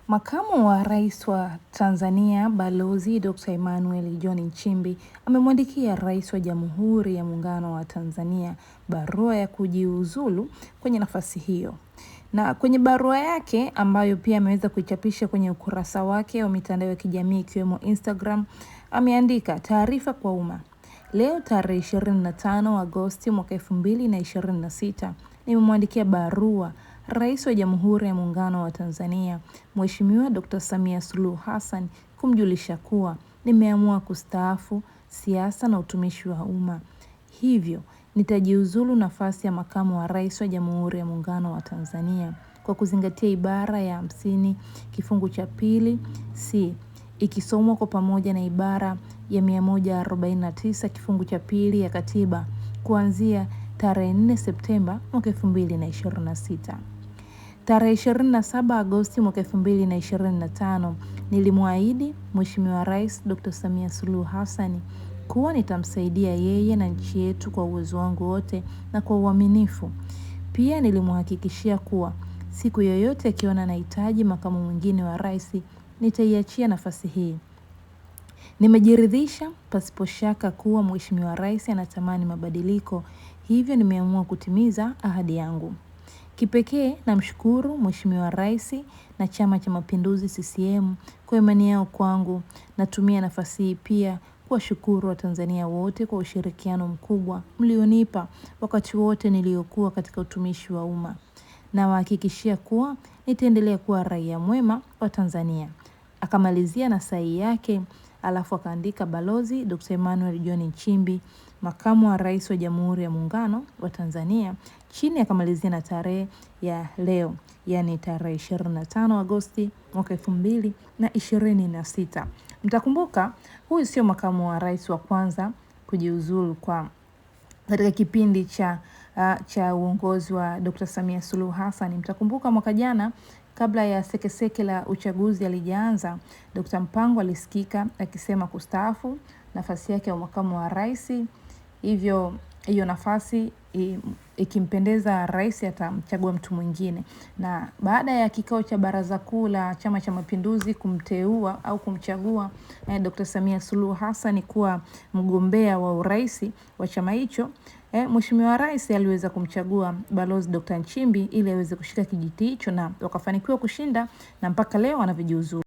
Makamu wa Rais wa Tanzania Balozi Dr. Emmanuel John Nchimbi amemwandikia Rais wa Jamhuri ya Muungano wa Tanzania barua ya kujiuzulu kwenye nafasi hiyo. Na kwenye barua yake ambayo pia ameweza kuichapisha kwenye ukurasa wake wa mitandao ya kijamii ikiwemo Instagram, ameandika taarifa kwa umma. Leo tarehe 25 Agosti mwaka 2026 nimemwandikia barua Rais wa Jamhuri ya Muungano wa Tanzania, Mheshimiwa Dr. Samia Suluhu Hassan kumjulisha kuwa nimeamua kustaafu siasa na utumishi wa umma. Hivyo, nitajiuzulu nafasi ya makamu wa Rais wa Jamhuri ya Muungano wa Tanzania kwa kuzingatia ibara ya 50 kifungu cha pili C ikisomwa kwa pamoja na ibara ya 149 kifungu cha pili ya Katiba kuanzia tarehe 4 Septemba mwaka 2026. Tarehe 27 Agosti mwaka 2025 nilimwahidi Mheshimiwa Rais Dr. Samia Suluhu Hassan kuwa nitamsaidia yeye na nchi yetu kwa uwezo wangu wote na kwa uaminifu. Pia nilimhakikishia kuwa siku yoyote akiona nahitaji makamu mwingine wa rais nitaiachia nafasi hii. Nimejiridhisha pasipo shaka kuwa Mheshimiwa Rais anatamani mabadiliko, hivyo nimeamua kutimiza ahadi yangu. Kipekee namshukuru Mheshimiwa Rais na Chama cha Mapinduzi CCM kwa imani yao kwangu. Natumia nafasi hii pia kuwashukuru Watanzania wote kwa ushirikiano mkubwa mlionipa wakati wote niliokuwa katika utumishi wa umma. Nawahakikishia kuwa nitaendelea kuwa raia mwema wa Tanzania. Akamalizia na sahihi yake, alafu akaandika Balozi Dr. Emmanuel John Nchimbi, makamu wa Rais wa Jamhuri ya Muungano wa Tanzania, chini akamalizia na tarehe ya leo, yani tarehe 25 Agosti mwaka 2026. Mtakumbuka huyu sio makamu wa rais wa kwanza kujiuzulu katika kipindi cha uongozi wa Dr. Samia Suluhu Hassan. Mtakumbuka mwaka jana kabla ya sekeseke la uchaguzi alijaanza, Dr. Mpango alisikika akisema kustaafu nafasi yake ya makamu wa rais, hivyo hiyo nafasi ikimpendeza rais atamchagua mtu mwingine. Na baada ya kikao cha Baraza Kuu la Chama cha Mapinduzi kumteua au kumchagua Dr. Samia Suluhu Hassan kuwa mgombea wa urais wa chama hicho, Mheshimiwa Rais aliweza kumchagua Balozi Dr. Nchimbi ili aweze kushika kijiti hicho na wakafanikiwa kushinda na mpaka leo anavijiuzulu.